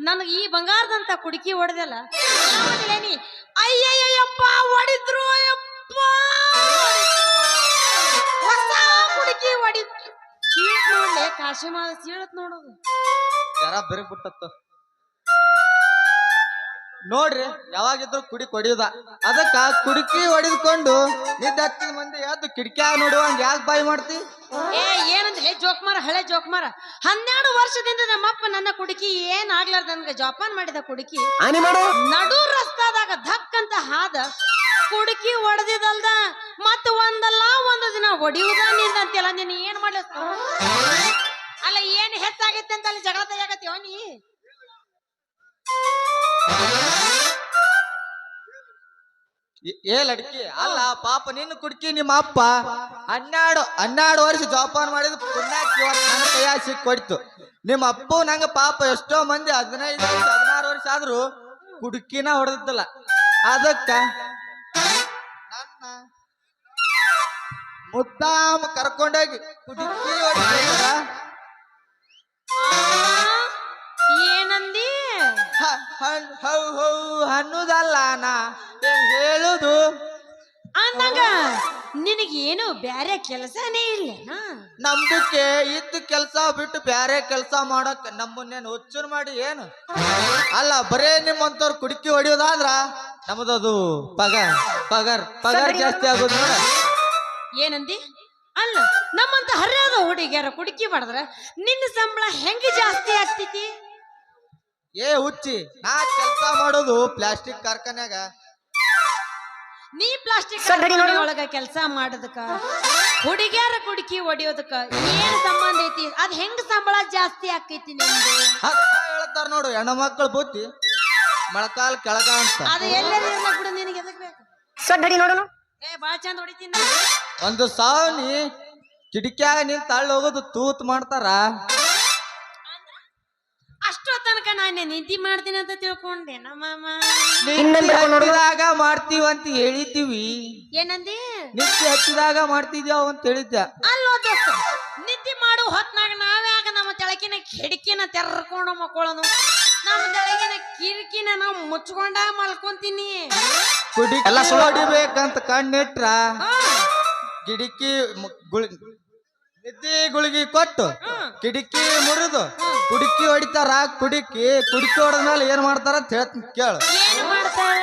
ನನಗೆ ಈ ಬಂಗಾರದಂತ ಕುಡುಕಿ ಹೊಡೆದಲ್ಲ ನೀ ಅಯ್ಯಯ್ಯಪ್ಪ ಹೊಡಿದ್ರು ಅಯ್ಯಪ್ಪ ಹೊಸ ಕುಡುಕಿ ಹೊಡಿದ್ರು ಸೀಳತ್ ನೋಡ್ಲೆ ಕಾಶಿಮಾ ಸೀಳತ್ ನೋಡೋದು ಯಾರ ಬೆರಗ್ ಬಿಟ್ಟತ್ತ ನೋಡ್ರಿ ಯಾವಾಗಿದ್ರು ಕುಡಿ ಹೊಡಿಯುದ ಅದಕ್ಕ ಕುಡುಕಿ ಹೊಡಿದ್ಕೊಂಡು ನಿದ್ದೆ ಹತ್ತಿದ ಮಂದಿ ಯಾವ್ದು ಕಿಟಕಿಯಾಗ ನೋಡುವಂಗ ಯಾಕೆ ಬಾಯಿ ಮಾಡ್ತಿ ಏ ಏನಂದ್ರೆ ಜೋಕ್ಮಾರ ಹಳೆ ಜೋಕ್ಮಾರ 12 ವರ್ಷದಿಂದ ನಮ್ಮಪ್ಪ ನನ್ನ ಕುಡುಕಿ ಏನ್ ಆಗ್ಲಾರ್ದ ನನ್ಗೆ ಜೋಪಾನ್ ಮಾಡಿದ ಕುಡುಕಿ ನಡು ರಸ್ತಾದಾಗ ಧಕ್ ಅಂತ ಹಾದ ಕುಡುಕಿ ಹೊಡೆದಿದಲ್ದ ಮತ್ತ ಒಂದಲ್ಲ ಒಂದು ದಿನ ಹೊಡಿಯುವುದ ನಿಂದಂತೆಲ್ಲ ನೀನು ಏನ್ ಮಾಡ್ಲ ಅಲ್ಲ ಏನ್ ಹೆಚ್ಚಾಗೈತೆ ಅಂತ ಅಲ್ಲಿ ಜಗಳ ತೆಗಿಯಾಗತ್ತೀವ ನೀ ಏ ಲಡ್ಕಿ ಅಲ್ಲ ಪಾಪ ನಿನ್ನ ಕುಡ್ಕಿ ನಿಮ್ಮ ಅಪ್ಪ 12 ವರ್ಷ ಜೋಪಾನ ಮಾಡಿದ ಪುಣ್ಯಾಕ್ ಇವತ್ತು ನನ್ನ ಕೈಯಾಗ ಸಿಕ್ಕೊಡ್ತು ನಿಮ್ಮ ಅಪ್ಪ ನಂಗ ಪಾಪ ಎಷ್ಟೋ ಮಂದಿ 15 ವರ್ಷ 16 ವರ್ಷ ಆದ್ರೂ ಕುಡುಕಿನ ಹೊಡೆದಿದ್ದಲ್ಲ ಅದಕ್ಕ ನನ್ನ ಮುದ್ದಾಮ ಕರ್ಕೊಂಡೋಗಿ ಕುಡುಕಿ ಹೊಡೆದ ಏನಂದಿ ಅನ್ನೋದಲ್ಲ ನಾ ಹೇಳುದು ಅಂದಾಗ ನಿನಗೇನು ಬ್ಯಾರೆ ಕೆಲಸನೇ ಇಲ್ಲ ನಮ್ದಕ್ಕೆ ಇದ್ದ ಕೆಲ್ಸ ಬಿಟ್ಟು ಬ್ಯಾರೆ ಕೆಲ್ಸ ಮಾಡಕ್ ನಮ್ಮನ್ನೇನು ಹುಚ್ಚುರ್ ಮಾಡಿ ಏನು ಅಲ್ಲ ಬರೇ ನಿಮ್ಮಂತವ್ರು ಕುಡುಕಿ ಹೊಡಿಯೋದಾದ್ರ ನಮ್ದದು ಪಗಾರ್ ಜಾಸ್ತಿ ಆಗೋದು ನೋಡ ಏನಂದಿ ಅಲ್ಲ ನಮ್ಮಂತ ಹರ್ಯಾದ ಹುಡುಗಿಯರ ಕುಡುಕಿ ಮಾಡಿದ್ರ ನಿನ್ನ ಸಂಬಳ ಹೆಂಗ ಜಾಸ್ತಿ ಆಗ್ತೈತಿ ಏ ಹುಚ್ಚಿ ನಾ ಕೆಲ್ಸ ಮಾಡೋದು ಪ್ಲಾಸ್ಟಿಕ್ ಕಾರ್ಖಾನ್ಯಾಗ ನೀ ಪ್ಲಾಸ್ಟಿಕ್ ಒಳಗ ಕೆಲಸ ಮಾಡೋದಕ್ಕ ಹುಡುಗಿಯರ ಕುಡುಕಿ ಹೊಡಿಯೋದಕ್ಕ ಏನ್ ಸಂಬಂಧ ಐತಿ ಅದ್ ಹೆಂಗ್ ಸಂಬಳ ಜಾಸ್ತಿ ಆಕೈತಿ ನಿಮ್ದು ಹೇಳ್ತಾರ ನೋಡು ಹೆಣ್ಮಕ್ಳು ಬುದ್ಧಿ ಮೊಳಕಾಲ್ ಕೆಳಗ ಅಂತ ಅದು ಎಲ್ಲರೂ ಇರ್ಲಕ್ ಬಿಡು ನಿನಗೆ ಎದಕ್ ಬೇಕು ಸೊಡ್ಡಿ ನೋಡೋಣ ಏ ಬಾಳ ಚಂದ ಹೊಡಿತೀನಿ ಒಂದು ಸಾವನಿ ಕಿಟಕಿಯಾಗ ನೀನ್ ತಳ್ಳ ಹೋಗೋದು ತೂತ್ ಮಾಡ್ತಾರ ಅಷ್ಟೋ ತನಕ ನಾನು ನಿಂತಿ ಮಾಡ್ತೀನಿ ಅಂತ ತಿಳ್ಕೊಂಡೆ ನಮ್ಮಮ್ಮ ಹಚ್ಚಿದಾಗ ಮಾಡ್ತೀವಂತ ಹೇಳಿದ್ದೀವಿ ಏನಂದಿ ನಿತ್ಯ ಹಚ್ಚಿದಾಗ ಮಾಡ್ತಿದ್ಯಾವ ಅಂತ ಹೇಳಿದ್ದೆ ಅಲ್ಲೋ ದೋಸ್ತ ನಿದ್ದೆ ಮಾಡು ಹೊತ್ನಾಗ ನಾವ್ಯಾಗ ನಮ್ಮ ತೆಳಕಿನ ಕಿಟಕಿನ ತೆರ್ಕೊಂಡು ಮಕ್ಕಳನು ನಮ್ಮ ತೆಳಗಿನ ಕಿಟಕಿನ ನಾವು ಮುಚ್ಕೊಂಡ ಮಲ್ಕೊಂತೀನಿ ಕುಡಿಕೆಲ್ಲ ಹೊಡಿಬೇಕಂತ ಕಣ್ಣಿಟ್ರ ಕಿಟಕಿ ನಿದ್ದೆ ಗುಳಿಗೆ ಕೊಟ್ಟು ಕಿಟಕಿ ಮುರಿದು ಕುಡುಕಿ ಹೊಡಿತಾರ ಕುಡುಕಿ ಹೊಡೆದ್ಮೇಲೆ ಏನ್ ಮಾಡ್ತಾರ ಅಂತ ಹೇಳ್ತೀನಿ ಕೇಳು ಏನ್ ಮಾಡ್ತಾರ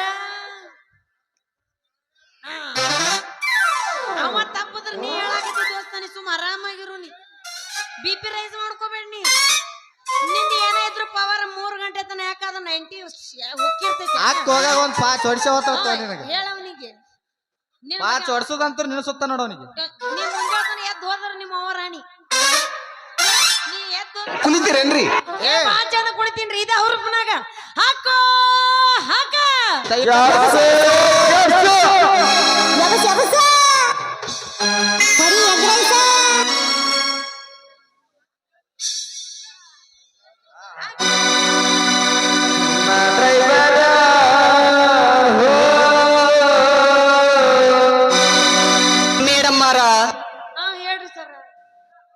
ಅವ ತಪ್ಪದ್ರ ನೀ ಹೇಳಾಕತ್ತಿ ದೋಸ್ತ ನೀ ಸುಮ್ಮ ಆರಾಮಾಗಿರು ನೀ ಬಿಪಿ ರೈಸ್ ಮಾಡ್ಕೋಬೇಡ ನೀ ನಿಂದ ಏನೇ ಇದ್ರು ಪವರ್ 3 ಗಂಟೆ ತನ ಯಾಕಾದ 90 ಹೋಗಿರ್ತೈತಿ ಹೋಗಾಗ ಒಂದ್ 5 ವರ್ಷ ಹೋಗ್ತಾವ ನಿನಗೆ ಹೇಳವನಿಗೆ 5 ವರ್ಷದಂತೂ ನಿಲ್ಸುತ್ತ ನೋಡವನಿಗೆ ನೀ ಮುಂಜಾನೆ ಎದ್ದು ಹೋದ್ರ ನಿಮ್ಮ ಅವ್ವ ರಾಣಿ ನೀ ಎದ್ದು ಕುಳಿತೀರೇನ್ರಿ ಬಾಳ ಚಂದ ಕುಳಿತೀನ್ರಿ ಇದ ಹುರುಪನಾಗ ಹಾಕೋ ಹಾಕ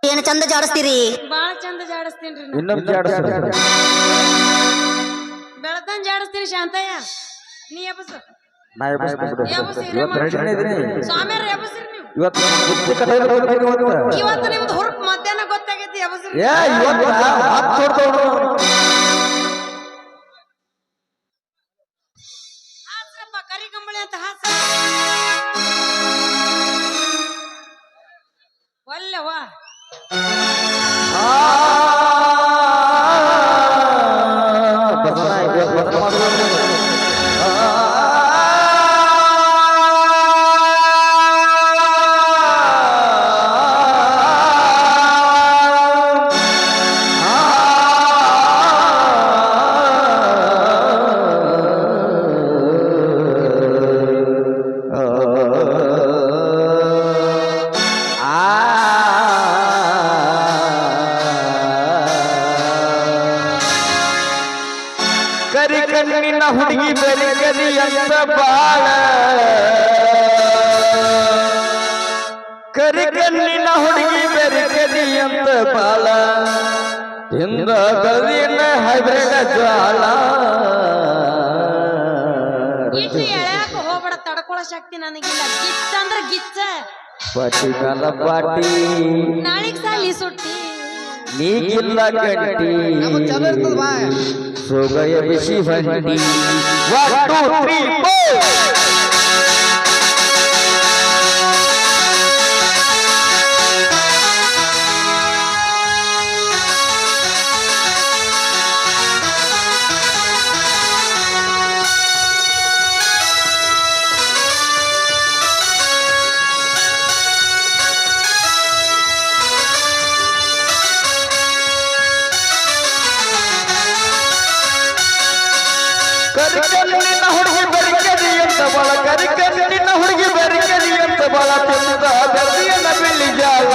ಏನ ಚಂದ ಜಾಡಿಸ್ತೀರಿ ಬಾಳ ಚಂದ ಜಾಡಿಸ್ತೀನ್ರಿ ಬೆಳತನ್ ಜಾಡಿಸ್ತೀನಿ ಶಾಂತಯ್ಯ ನೀ ಎಬ್ಬಸ ಸ್ವಾಮಿಯರ್ ಎಬ್ಬಸ್ರಿ ನೀವು ಇವತ್ತು ನಿಮ್ದು ಹುರುಪ್ ಮಧ್ಯಾಹ್ನ ಗೊತ್ತಾಗೈತಿ ಎಬ್ಬಸ್ರಿ ಹಾಸ್ರಪ್ಪ ಕರಿ ಕಂಬಳಿ ಅಂತ ಹಾಸ ಒಲ್ಲೆವಾ ಕರಿ ಕಣ್ಣಿನ ಹುಡುಗಿ ಬೆರಿ ಕರಿ ಅಂತ ಬಾಳ ಕರಿ ಕಣ್ಣಿನ ಹುಡುಗಿ ಬೆರಿ ಕರಿ ಅಂತ ಬಾಳ ಹಿಂದ ಗದಿನ ಹೈಬ್ರಿಡ್ ಜಾಳ ಇಟ್ಟು ಎಳ್ಯಾಕ ಹೋಗ್ಬೇಡ, ತಡ್ಕೊಳ್ಳೋ ಶಕ್ತಿ ನನಗಿಲ್ಲ. ಗಿಚ್ಚ ಅಂದ್ರ ಗಿಚ್ಚ. ಪಾಟಿ ಮ್ಯಾಲ ಪಾಟಿ ನಾಳಿಗ್ ಸಾಲಿ ಸುಟ್ಟಿ. ನೀಗಿಲ್ಲ ಗಂಟಿ ನಮಗ್ ಚಲೋ ಇರ್ತದ ಬಾ. ಸೊಗಯ ಬಿಸಿ ಬಂಡಿ 1 2 3 4 ಕರಿಕಲ್ಲಿನ ಹುಡುಗಿ ಬೆರಿಕದಿ ಅಂತ ಬಳ ಕರಿಕಲ್ಲಿನ ಹುಡುಗಿ ಬೆರಿಕದಿ ಅಂತ ಬಳ ತಿಂದ ಬೆರ್ದಿಯನ್ನ ಬೆಳ್ಳಿ ಜಾಲ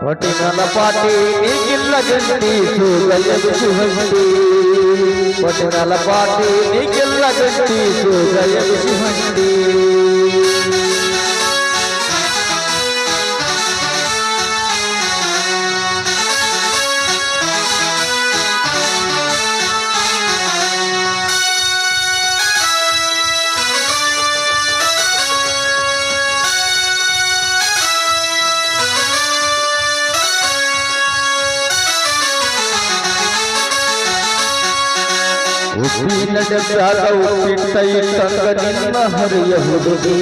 ಹೊಟ್ಟಿನ ಪಾಟಿ ನೀಗಿಲ್ಲ ಗಂಟಿ ಸೂಗಯ ಬಿಸಿ ಹೊಂಡಿ ಹೊಟ್ಟಿನ ಪಾಟಿ ನೀಗಿಲ್ಲ ಗಂಟಿ ಸೂಗಯ ಬಿಸಿ ಹೊಂಡಿ ಉಪ್ಪಿನ ಡಬ್ಬ್ಯಾಗ ಉಪ್ಪಿಟ್ಟ ಇಟ್ಟಂಗ ನಿನ್ನ ಹರಿಯ ಹುಡುಗಿ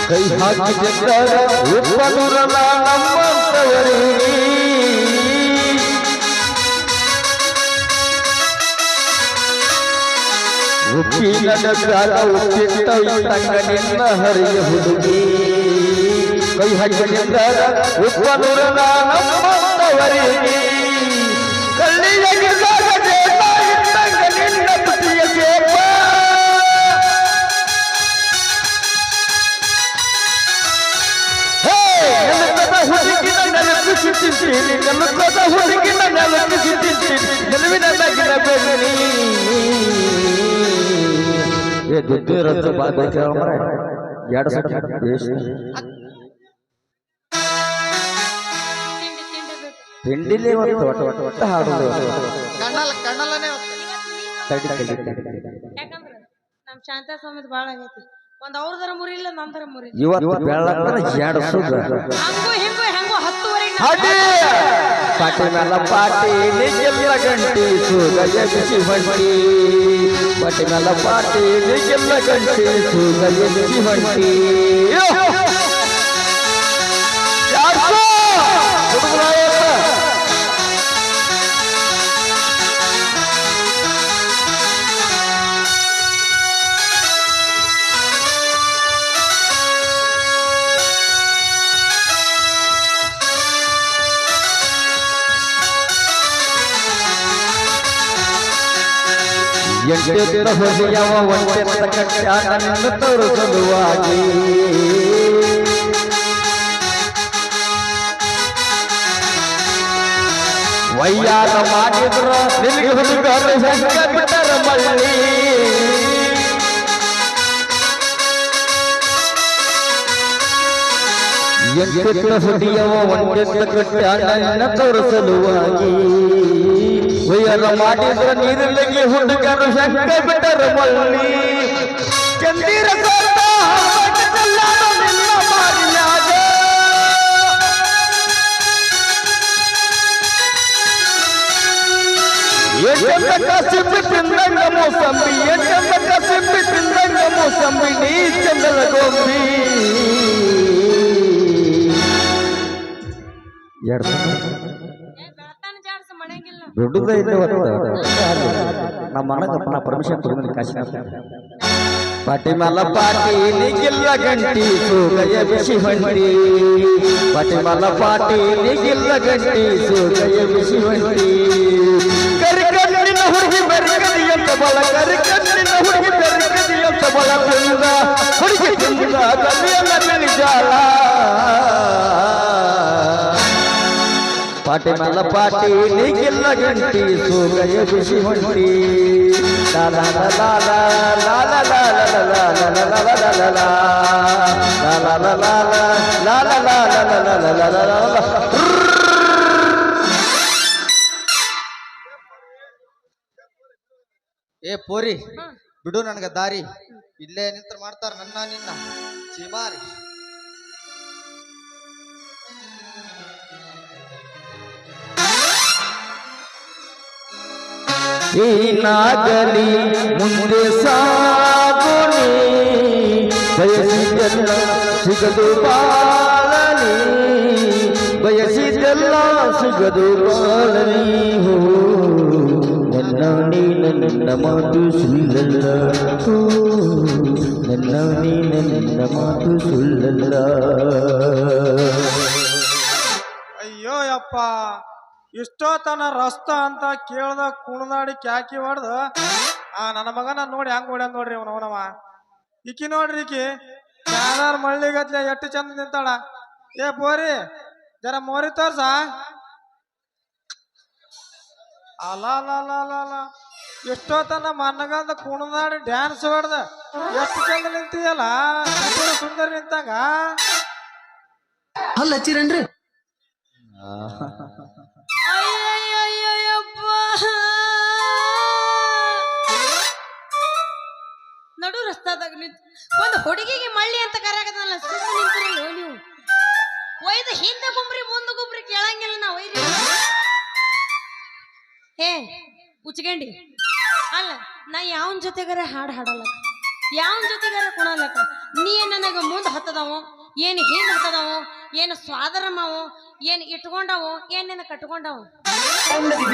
ಕೈ ಹಾಕಿದ್ದಾಗ ಉಪ್ಪನುರಲ ನಮ್ಮಂತವರಿಗೆ ಉಪ್ಪಿನ ಡಬ್ಬ್ಯಾಗ ಉಪ್ಪಿಟ್ಟ ಇಟ್ಟಂಗ ನಿನ್ನ ಹರಿಯ ಹುಡುಗಿ ಕೈ ಹಾಕಿದ್ದಾಗ ಉಪ್ಪನುರಲ ನಮ್ಮಂತವರಿಗೆ ಕಳ್ಳಿಯಾಗಿದ್ದಾಗ ಜೇಪ ಇಟ್ಟಂಗ ನಿನ್ನ ಪತಿಯ ಜೇಪ ಹುಡುಗಿನ ನೆಲಕಿಸಿ ತಿಂತೀನಿ ನೆಲದ ಹುಡುಗಿನ ನೆಲಕಿಸಿ ತಿಂತೀನಿ ನೆಲವಿನ ನಗಿನ ಬೆನ್ನಿ ಏ ದುಡ್ಡು ರದ್ದು ಬಾಬೇಕು ಎರಡು ಸಲ ಬೇಸ್ ತಿಂಡಿಲಿ ಒಟ್ಟು ಹಾಡೋದು ಕಣ್ಣಲ್ಲನೇ ತಡಿ ತಡಿ ತಡಿ ಯಾಕಂದ್ರ ನಮ್ ಶಾಂತ ಸ್ವಾಮಿದ್ ಬಾಳ ಆಗೈತಿ. ಒಂದ್ ಅವ್ರದರ ಮುರಿ ಇಲ್ಲ, ನಂದರ ಮುರಿ. ಇವತ್ತು ಬೆಳ್ಳಕ್ಕನ ಎರಡು ಸುದ್ದ ಹಂಗು ಹಿಂಗು ಹೆಂಗು 10:30 ಹಾಡಿ ಪಾಟಿ ಮೇಲ ಪಾಟಿ ನಿಗೆಲ್ಲ ಗಂಟಿ ಸುಗಯ ಬಿಸಿ ಹೊಂಟಿ ಪಾಟಿ ಮೇಲ ಪಾಟಿ ನಿಗೆಲ್ಲ ಗಂಟಿ ಸುಗಯ ಬಿಸಿ ಹೊಂಟಿ ಎಂಟೆತ್ತ ಹೊಸೆಯವ ಒಂಟೆತ್ತ ಕಟ್ಟ್ಯಾನ ನಿನ್ನ ತೋರಿಸಲುವಾಗಿ ವಯ್ಯಾರ ಮಾಡಿದ್ರ ನಿನಗೆ ಹುಡುಗರು ಹೆಂಗ ಬಿಟ್ಟರ ಮಳ್ಳಿ ಎಂಟೆತ್ತ ಹೊಸೆಯವ ಒಂಟೆತ್ತ ಕಟ್ಟ್ಯಾನ ನಿನ್ನ ತೋರಿಸಲುವಾಗಿ ವಯ್ಯಾರ ಮಾಡಿದ್ರ ನೀರಿಲ್ಲಗೆ ಹುಡುಗರು ಹೆಂಗ ಬಿಟ್ಟರ ಮಳ್ಳಿ ಚಂದಿರ ನಿನ್ನ ಮಾರಿನಾಗ ಎಷ್ಟೆಂದ ಕಸಿಂಬಿ ತಿಂದಂಗ ಮೋಸಂಬಿ ಎಷ್ಟೆಂದ ಕಸಿಂಬಿ ತಿಂದಂಗ ಮೋಸಂಬಿ ನೀ ಚಂದದ ಗೊಂಬಿ ಬೆಳತಾನ ಜಾಡ್ಸ ಮಣಂಗಿಲ್ಲ. ದೊಡ್ಡದ ನಮ್ಮ ಮನಗಪ್ಪನ ಪರ್ಮಿಷನ್ ತಗೊಂಡು ಕಾಶಿನ ಪಾಟಿ ಮಲ್ಲ ಪಾಟಿ ನಿಗಿಲ್ಲ ಗಂಟಿ ಸೋಗಯ ಬಿಸಿ ಹೊಂಟಿ ಪಾಟಿ ಮಲ್ಲ ಪಾಟಿ ನಿಗಿಲ್ಲ ಗಂಟಿ ಸೋಗಯ ಬಿಸಿ ಹೊಂಟಿ ಕರಿಕಲ್ಲಿನ ಹುಡುಗಿ ಬೆರಕದಿ ಅಂತ ಬಳ ಕರಿಕಲ್ಲಿನ ಹುಡುಗಿ ಬೆರಕದಿ ಅಂತ ಬಳ ತಿಂದ ಹುಡುಗಿ ತಿಂದ ಕಲಿಯಲ್ಲ ಬೆಳಿಜಾಳ ಪಾಟಿ ಮಲ್ಲ ಪಾಟಿ ನಿಗಿಲ್ಲ ಗಂಟಿ ಸೋಗಯ ಬಿಸಿ ಹೊಂಟಿ ಲಾಲ ಲಾಲ ಲಾಲ ಲಾಲ ಲಾಲ ಲಾಲ ಲಾಲ ಲಾಲ la la la la la la la la la la la la la la. ಏ ಪೋರಿ ಬಿಡು ನನಗ ದಾರಿ ಇಲ್ಲೇ ನಿಂತ ಮಾಡ್ತಾರ ನನ್ನ ನಿನ್ನ ಚಿಮಾರಿ ಏನಾಗಲಿ ಮುಂದೆ ಸಾಗುನಿ ಬಯಸಿದೆಲ್ಲ ಸಿಗದು ಬಾಳಲಿ ಬಯಸಿದೆಲ್ಲ ಸಿಗದು ಬಾಳಲಿ ಹೋ ನನ್ನ ನೀನ ನನ್ನ ಮಾತು ಸುಳ್ಳಲ್ಲ ಹೋ ನನ್ನ ನೀನ ನನ್ನ ಮಾತು ಸುಳ್ಳಲ್ಲ. ಅಯ್ಯೋ ಯಪ್ಪ ಇಷ್ಟೋತನ ರಸ್ತ ಅಂತ ಕೇಳ್ದ ಕುಣದಾಡಿ ಕ್ಯಾಕಿ ಹೊಡ್ದ ನನ್ನ ಮಗನ ನೋಡಿ ಹೆಂಗ್ ಹೊಡ್ಯಾನ ನೋಡ್ರಿ ಅವನವ ಈಕಿ ನೋಡ್ರಿ ಈಕಿ ಯಾವ್ದಾರ ಮಳ್ಳಿಗತ್ಲೆ ಎಷ್ಟು ಚಂದ ನಿಂತಾಳ. ಏ ಬೋರಿ ಜರ ಮೋರಿ ತೋರ್ಸ. ಅಲ್ಲ ಎಷ್ಟೋತನ ಮನ್ನಗಂದ ಕುಣದಾಡಿ ಡ್ಯಾನ್ಸ್ ಹೊಡ್ದ ಎಷ್ಟು ಚಂದ ನಿಂತೀಯಲ್ಲ ಸುಂದರ ನಿಂತಾಗ ಅಲ್ಲ ಹಚ್ಚಿರನ್ರಿ ಅಯ್ಯಯ್ಯಯ್ಯಪ್ಪ ನಡು ರಸ್ತಾದಾಗ ನಿಂತು ಒಂದು ಹುಡುಗಿಗೆ ಮಳ್ಳಿ ಅಂತ ಕರೆಯಾಕದಲ್ಲ ಸುಮ್ಮನೆ ನಿಂತಿರಲ್ಲ ನೀವು ಒಯ್ದು ಹಿಂದೆ ಗುಮ್ರಿ ಮುಂದೆ ಗುಮ್ರಿ ಕೇಳಂಗಿಲ್ಲ ನಾವು ಒಯ್ರಿ ಏ ಉಚ್ಕಂಡಿ ಅಲ್ಲ ನಾ ಯಾವನ್ ಜೊತೆಗಾರ ಹಾಡು ಹಾಡಲ್ಲ ಯಾವನ್ ಜೊತೆಗಾರ ಕುಣಲಕ್ಕ ನೀ ನನಗ ಮುಂದೆ ಹತ್ತದವು ಏನು ಹಿಂದೆ ಹತ್ತದವು ಏನು ಸ್ವಾದರಮವು ಏನು ಇಟ್ಕೊಂಡವು ಏನೇನು ಕಟ್ಕೊಂಡವು.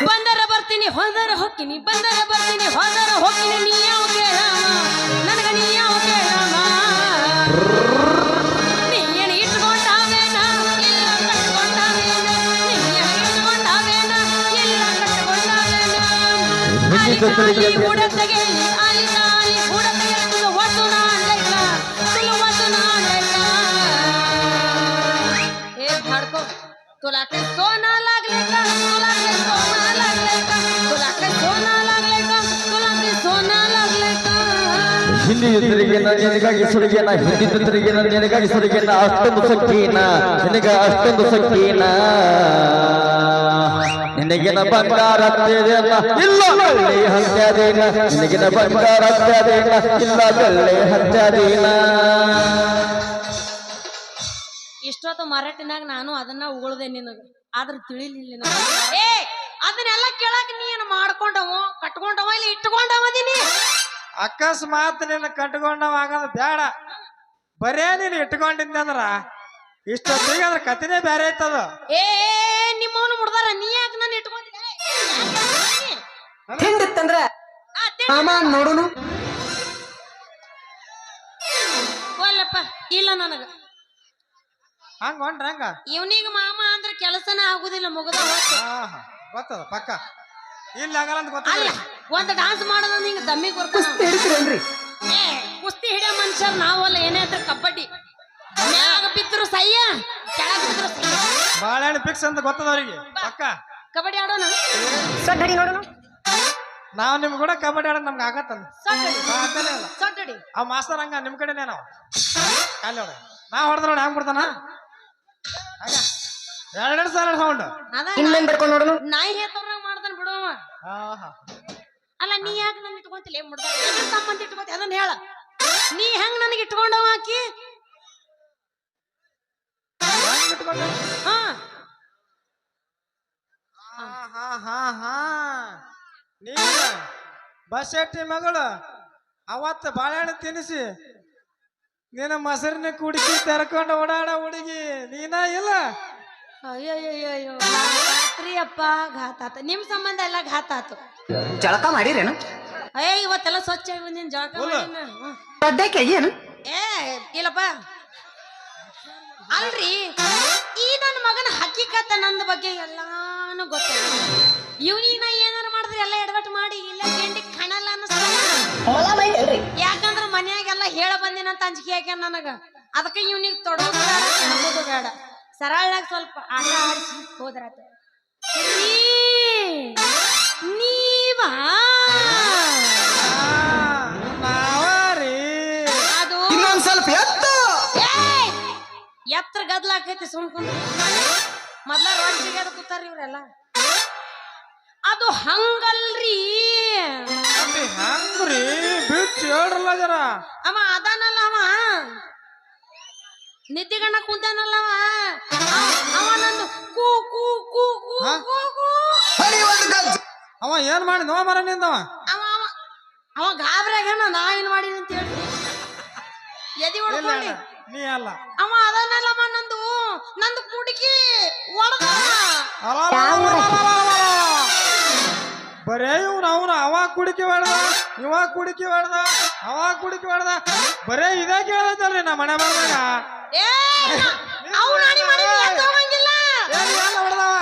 ಬಂದರ ಬರ್ತೀನಿ ಹೋದರ ಹೋಗ್ತೀನಿ ಬಂದರ ಬರ್ತೀನಿ ಹೋದರ ಹೋಗ್ತೀನಿ ನೀ ಯಾವ ಕೇಳವ ನನಗ ನೀ ಯಾವ ಕೇಳವ ನೀ ಏನು ಇಟ್ಕೊಂಡಾವೇನ ಇಲ್ಲ ಕಟ್ಕೊಂಡಾವೇನ ನೀ ಏನು ಇಟ್ಕೊಂಡಾವೇನ ಇಲ್ಲ ಕಟ್ಕೊಂಡಾವೇನ ಆಲಿ ಹುಡತೆಗೆ ಆಲಿ ತಾಲಿ ಹುಡತೆಗೆ ತುಳುವತ್ತು ನಾಡೈಕ ತುಳುವತ್ತು ನಾಡೈಕ ए धड़को तुला के सोना लागले का तुला के सोना लागले का तुला के सोना लागले का तुला के सोना लागले का ಹಿಂದಿ ಜೊತೆಗೆ ನಿನಗಾಗಿ ಸುರಿಗೆನ ಹಿಂದಿ ಜೊತೆಗೆ ನಿನಗಾಗಿ ಸುರಿಗೆನ ಅಷ್ಟೊಂದು ಸಂಕೀರ್ಣ ನಿನಗ ಅಷ್ಟೊಂದು ಸಂಕೀರ್ಣ ನಿನಗಿನ ಬಂಗಾರ ಹತ್ತದೇನ ಇಲ್ಲ ಬೆಳ್ಳಿ ಹತ್ಯದೇನ ನಿನಗಿನ ಬಂಗಾರ ಹತ್ಯದೇನ ಇಲ್ಲ ಬೆಳ್ಳಿ ಹತ್ಯದೇನ. ಇಷ್ಟೊತ್ತು ಮರಾಠಿನಾಗ ನಾನು ಅದನ್ನ ಉಗುಳ್ದೆ ನಿನಗ ಆದ್ರ ತಿಳಿಲಿಲ್ಲ ಏ ಅದನ್ನೆಲ್ಲ ಕೇಳಕ್ ನೀ ಏನ್ ಮಾಡ್ಕೊಂಡವ ಕಟ್ಕೊಂಡವ ಇಲ್ಲ ಇಟ್ಕೊಂಡವದೀನಿ ಅಕಸ್ಮಾತ್ ನಿನ್ನ ಕಟ್ಕೊಂಡವ ಆಗದ ಬೇಡ ಬರೇ ನೀನು ಇಟ್ಕೊಂಡಿದ್ದೆ ಅಂದ್ರ ಇಷ್ಟೊತ್ತಿಗೆ ಅದ್ರ ಕತಿನೇ ಬೇರೆ ಐತದ. ಏ ನಿಮ್ಮವನು ಮುಡ್ದಾರ ನೀ ಯಾಕೆ ನಾನು ಇಟ್ಕೊಂಡಿದ್ದೆ ಹಿಂದಿತ್ತಂದ್ರ ನೋಡುನು ಒಲ್ಲಪ್ಪ ಇಲ್ಲ ನನಗ ಹಂಗ ಹೊಂಟ್ರ ಹಂಗ ಇವನಿಗೆ ಮಾಮ ಅಂದ್ರೆ ಕೆಲಸನ ಆಗುದಿಲ್ಲ ಮುಗದ ಗೊತ್ತದ ಪಕ್ಕ ಇಲ್ಲಿ ಆಗಲ್ಲ ಅಂತ ಅಲ್ಲ ಗೊತ್ತಲ್ಲ. ಒಂದ್ ಡಾನ್ಸ್ ಮಾಡೋದ ಹಿಂಗ ದಮ್ಮಿಗೆ ಹೇಳ್ತೀರೇನ್ರಿ ಏ ಕುಸ್ತಿ ಹಿಡಿಯೋ ಮನುಷ್ಯರ್ ನಾವಲ್ಲ ಏನೇ ಇದ್ರ ಕಬಡ್ಡಿ ಮ್ಯಾಗ ಬಿದ್ರು ಸಯ್ಯ ಕೆಳಗ್ ಬಿದ್ರು ಸಯ್ಯ ಬಾಳೆಹಣ್ಣು ಫಿಕ್ಸ್ ಅಂತ ಗೊತ್ತದ ಅವ್ರಿಗೆ ಪಕ್ಕ. ಕಬಡ್ಡಿ ಆಡೋಣ ಸಡ್ಡಡಿ ನೋಡುನು ನಾವ್ ನಿಮ್ ಕೂಡ ಕಬಡ್ಡಿ ಆಡೋದ್ ನಮ್ಗೆ ಆಗತ್ತಲ್ಲ ಸೊಟ್ಟಡಿ ಸೊಟ್ಟಡಿ ಆ ಮಾಸ್ತರ್ ಹಂಗ ನಿಮ್ ಕಡೆನೇ ನಾವು ಕಾಲಿ ಹೊಡ ನಾವ್ ಹೊಡೆದ್ರ ನೋಡಿ ಹೆಂಗ್ ಬಿಡ್ತಾನ ಎರಡೆರಡು ಸಲ ಸೌಂಡ್ ಇನ್ನೇನ್ ಬರ್ಕೊಂಡು ನೋಡುನು ನಾಯಿ ಹೇತವ್ರಂಗ ಮಾಡ್ತಾನ ಬಿಡುವ ಅಲ್ಲ ನೀ ಯಾಕೆ ನನ್ ಇಟ್ಕೊಂತಿಲ್ಲ ಮುಡ್ದ ಸಂಬಂಧ ಇಟ್ಕೊಂತಿ ಅದನ್ನ ಹೇಳ ನೀ ಹೆಂಗ್ ನನಗೆ ಇಟ್ಕೊಂಡವ ಹಾಕಿ ನೀನು ಬಸ್ ಶೆಟ್ಟಿ ಮಗಳು ಅವತ್ತು ಬಾಳೆಹಣ್ಣು ತಿನ್ನಿಸಿ ನೀನು ಮೊಸರಿನ ಕುಡಿಸಿ ತೆರ್ಕೊಂಡು ಓಡಾಡ ಹುಡುಗಿ ನೀನ ಇಲ್ಲ. ಅಯ್ಯಯ್ಯಯ್ಯೋ ಘಾತ್ರಿ ಅಪ್ಪ ಘಾತ ಆತ ನಿಮ್ ಸಂಬಂಧ ಎಲ್ಲ ಘಾತ ಆತು. ಜಳಕ ಮಾಡಿರೇನು ಅಯ್ಯ ಇವತ್ತೆಲ್ಲ ಸ್ವಚ್ಛ ಬಂದಿನ ಜಳಕ ಮಾಡಿನ. ಸದ್ಯಕ್ಕೆ ಏನು ಏ ಇಲ್ಲಪ್ಪ ಅಲ್ರಿ ಈ ನನ್ನ ಮಗನ ಹಕ್ಕಿಕತ್ತ ನಂದ ಬಗ್ಗೆ ಎಲ್ಲಾನು ಗೊತ್ತಿಲ್ಲ. ಇವನಿನ ಏನಾರ ಮಾಡಿದ್ರೆ ಎಲ್ಲ ಎಡವಟ್ಟು ಮಾಡಿ ಇಲ್ಲ ಗೆಂಡಿ ಕಣಲ್ಲ ಅನ್ನಿಸ್ತಾನ. ಯಾಕಂದ್ರ ಮನ್ಯಾಗೆಲ್ಲ ಹೇಳ ಬಂದಿನಂತ ಅಂಜಿಕೆ ಹಾಕ್ಯ ನನಗ ಅದಕ್ಕೆ ಇವನಿಗೆ ತೊಡೋದು ಬೇಡ ಕೆಣಕೋದು ಬೇಡ ಸರಳಾಗಿ ಸ್ವಲ್ಪ ಆಟ ಆಡಿಸಿ ಹೋದ್ರಾತ. ನೀವಾ ನಾವರಿ ಅದು ಇನ್ನೊಂದ್ ಸ್ವಲ್ಪ ಎತ್ತು ಏಯ್ ಎತ್ರ ಗದ್ಲಾಕೈತಿ ಸುಮ್ಕೊಂಡ್ ಮೊದ್ಲ ರೊಟ್ಟಿಗೆ ಅದು ಕೂತಾರ ಇವ್ರೆಲ್ಲ ಅದು ಹಂಗಲ್ರಿ ಅಪ್ಪಿ ಹಂಗ್ರಿ ಬಿಟ್ಟು ಹೇಳ್ರಲ್ಲ ಜರ ಅವ ಅದಾನಲ್ಲ ಅವ ನಿದ್ದಿಗಣ್ಣ ಕುಂತಾನಲ್ಲ ಅವ ನಂದು ಕೂ ಕೂ ಕೂ ಕೂ ಹಾ? ಕೂ ಕೂ ಅವ ಏನ್ ಮಾಡಿ ನೋ ಮರ ನಿಂದವ ಅವ ಅವ ಅವ ಗಾಬ್ರಾಗಣ ನಾ ಏನ್ ಮಾಡೀನಿ ಅಂತ ಹೇಳಿ ಎದಿ ಇಲ್ಲ ಹೊಡ್ಕೊಂಡಿ ಇಲ್ಲ, ನೀ ಅಲ್ಲ ಅವ ಅದನ್ನಲ್ಲಮ್ಮ ನಂದು ಕುಡುಕಿ ಒಡದ ಬರೇ ಇವ್ನು ಅವ ಕುಡಿಕೆ ಹೊಡ್ದ ಇವ ಕುಡಿಕೆ ಹೊಡ್ದ ಅವ ಕುಡಿಕೆ ಹೊಡ್ದ ಬರೇ ಇದೇ ಕೇಳತ್ತಲ್ರಿ ನಾ ಮನೆ ಬರ್ದಾಗ ಏ ಅವ್ ನಾನಿ ಮಾಡಿ ಹೋಗಂಗಿಲ್ಲ ಎಲ್ಲ ಹೊಡ್ದವ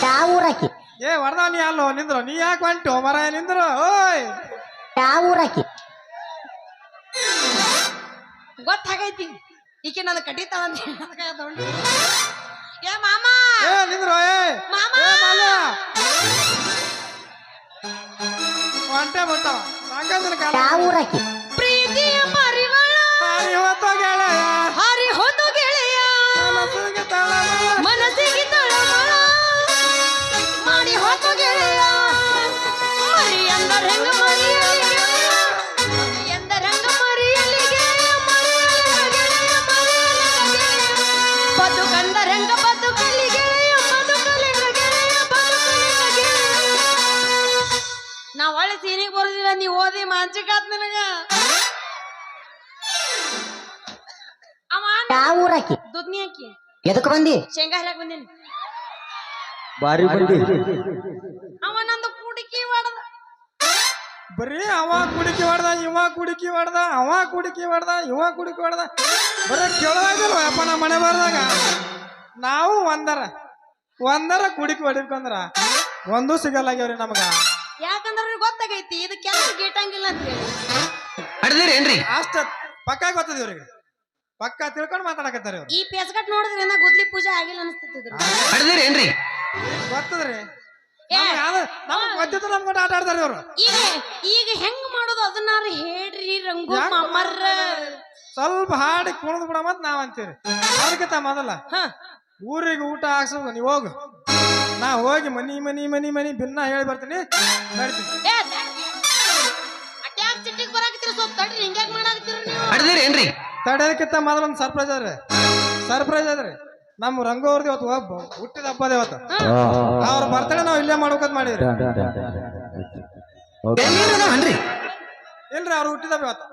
ಯಾವ ಊರಾಕಿ ಏ ಹೊಡ್ದವ ನೀ ಅಲ್ಲೋ ನಿಂದ್ರು ನೀ ಯಾಕೆ ಹೊಂಟು ಮರ ನಿಂದ್ರು ಓಯ್ ಯಾವ ಊರಾಕಿ ಗೊತ್ತಾಗೈತಿ ಈಕೆ ನನ್ನ ಕಟ್ಟಿತಾಳ ಅಂತ ಹೇಳಿ ಏ ಮಾಮ ಏ ನಿಂದ್ರು ಏ ಮಾಮ ಏ ಮಾಲ ಹೊಂಟೆ ಬಿಟ್ಟವ ಸಾಕಂದ್ರೆ ಕಾಲ ಯಾವ ಊರಾಕಿ ಪ್ರೀತಿಯ ಪರಿಮಳ ಇವತ್ತು ಗೆಳೆಯ ಹರಿ ಹೋದು ಗೆಳೆಯ ಮನಸ್ಸಿಗೆ ತಳಮಳ. ಮನಸ್ಸಿಗೆ ತಳಮಳ ಮಾಡಿ ಹೋದು ಗೆಳೆಯ ಮರಿ ಎಂದರಂಗ ಮರಿಯಲಿಗೆ ಎಂದರಂಗ ಮರಿಯಲಿಗೆ ಬದುಕಂದರಂಗ ಬದುಕಲಿ ಗೆಳೆಯ ಬದುಕಲಿಗ ಗೆಳೆಯ ಬದುಕಲಿಗ ಗೆಳೆಯ ನಾ ಒಳ್ಳೆ ಸೀನಿಗೆ ಬರುದಿಲ್ಲ ನೀ ಓದಿ ಮಾಂಸಿಕಾತ್ ನನಗ ಅವ ಯಾವ ಊರಾಕಿ ದುದ್ನಿ ಹಾಕಿ ಎದಕ್ ಬಂದಿ ಶೇಂಗಾ ಹರಿಯಾಕ ಬಂದೀನಿ ಬಾರಿ ಬಂದಿ ಅವ ನಂದು ಕುಡಿಕಿ ಹೊಡೆದ ಬರೀ ಅವ ಕುಡಿಕೆ ಹೊಡ್ದ ಇವ ಕುಡಿಕೆ ಹೊಡ್ದ ಅವ ಕುಡಿಕೆ ಹೊಡ್ದ ಇವ ಕುಡಿಕೆ ಹೊಡ್ದ ಬರೀ ಕೇಳೋದಿಲ್ವ ಅಪ್ಪ ನಮ್ಮ ಮನೆ ಬರ್ದಾಗ ನಾವು ಒಂದರ ಕುಡಿಕೆ ಹೊಡಿಬೇಕಂದ್ರ ಒಂದೂ ಸಿಗಲ್ಲಾಗ್ಯವ್ರಿ ನಮಗ ಯಾಕಂದ್ರ ಅವ್ರಿಗೆ ಗೊತ್ತಾಗೈತಿ ಇದು ಕೆಲಸ ಗೇಟಂಗಿಲ್ಲ ಅಂತ ಹೇಳಿ ಹಡ್ದಿರೇನ್ರಿ ಅಷ್ಟ ಪಕ್ಕ ಗೊತ್ತದ ಇವ್ರಿಗೆ ಪಕ್ಕ ತಿಳ್ಕೊಂಡು ಮಾತಾಡಕತ್ತಾರ ಇವ್ರು ಈ ಪೇಸ್ಗಟ್ ನೋಡಿದ್ರೆ ಏನ ಗುದ್ಲಿ ಪೂಜೆ ಆಗಿಲ್ಲ ಅನಿಸ್ತಿದ್ರು ಹಡ್ದಿರೇನ್ರಿ ಗೊತ್ತದ್ರಿ ಏ, ನಮ್ಗೆ ಗೊತ್ತಿತ್ತು ನಮ್ಗೊಂಡು ಆಟ ಆಡ್ತಾರ ಇವ್ರು ಈಗ ಈಗ ಹೆಂಗ್ ಮಾಡೋದು ಅದನ್ನಾರು ಹೇಳ್ರಿ ರಂಗು ಯಾಕ್ ಮಾಮರ್ರ ಸ್ವಲ್ಪ ಹಾಡಿ ಕುಣಿದ್ ಬಿಡ ಮತ್ ನಾವ್ ಅಂತೀವಿ ಅದಕ್ಕಿಂತ ಮೊದಲ ಹ ಊರಿಗೆ ಊಟ ಹಾಕ್ಸೋದು ನೀವು ಹೋಗು ನಾ ಹೋಗಿ ಮನಿ ಭಿನ್ನ ಹೇಳಿ ಬರ್ತೀನಿ ನಡ್ತೀನಿ ಏ ಅಟ್ಯಾಕ್ ಸಿಟ್ಟಿಗೆ ಬರಾಕತ್ತೀರಿ ಸ್ವಲ್ಪ ತಡ್ರಿ ಹಿಂಗ್ಯಾಕ್ ಮಾಡಾಕತ್ತೀರಿ ನೀವು ಹಡ್ದಿರೇನ್ರಿ ತಡೆಯೋದಕ್ಕಿಂತ ಮೊದಲ ಒಂದು ಸರ್ಪ್ರೈಸ್ ಅದ್ರಿ ನಮ್ಮ ರಂಗು ಅವ್ರದ್ದು ಇವತ್ತು ಒಬ್ಬ ಹುಟ್ಟಿದ ಹಬ್ಬದ ಇವತ್ತು ಅವ್ರ ಬರ್ತಡೇ ನಾವು ಇಲ್ಲೇ ಮಾಡ್ಬೇಕಂತ ಮಾಡಿದ್ರಿ ಎಲ್ಲಿರೋದವನ್ರಿ ಇಲ್ರಿ ಅವ್ರು ಹುಟ್ಟಿದ ಹಬ್ಬ ಇವತ್ತು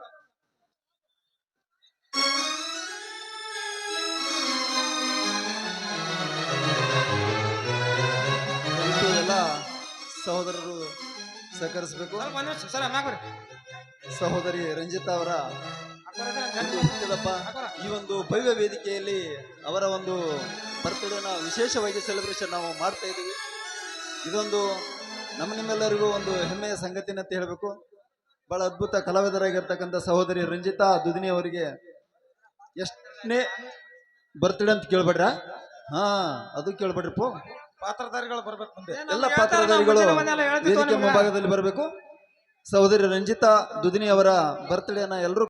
ಎಲ್ಲ ಸಹೋದರರು ಸಹಕರಿಸಬೇಕು. ಸ್ವಲ್ಪ ಒಂದ್ ನಿಮಿಷ ಸರ್ ಮ್ಯಾಗ ಬರ್ರಿ. ಸಹೋದರಿ ರಂಜಿತಾ ಅವರ ಒಂದು ಹುಟ್ಟಿದಬ್ಬ ಈ ಒಂದು ಭವ್ಯ ವೇದಿಕೆಯಲ್ಲಿ ಅವರ ಒಂದು ಬರ್ತ್ಡೇನ ವಿಶೇಷವಾಗಿ ಸೆಲೆಬ್ರೇಷನ್ ನಾವು ಮಾಡ್ತಾ ಇದ್ದೀವಿ. ಇದೊಂದು ನಿಮ್ಮೆಲ್ಲರಿಗೂ ಒಂದು ಹೆಮ್ಮೆಯ ಸಂಗತಿ ಅಂತ ಹೇಳಬೇಕು. ಬಹಳ ಅದ್ಭುತ ಕಲಾವಿದರಾಗಿರ್ತಕ್ಕಂಥ ಸಹೋದರಿ ರಂಜಿತಾ ದುದಿನಿ ಅವರಿಗೆ ಎಷ್ಟನೇ ಬರ್ತ್ಡೇ ಅಂತ ಕೇಳ್ಬೇಡ್ರ ಅದು ಕೇಳ್ಬೇಡ್ರಿಪ್ಪ. ಪಾತ್ರಧಾರಿಗಳು ಬರ್ಬೇಕು ಮುಂದೆ ಎಲ್ಲ ಪಾತ್ರಧಾರಿಗಳು ವೇದಿಕೆ ಮುಂಭಾಗದಲ್ಲಿ ಬರಬೇಕು. ಸಹೋದರಿ ರಂಜಿತಾ ದುದಿನಿ ಅವರ ಬರ್ತ್ಡೇನ ಎಲ್ಲರೂ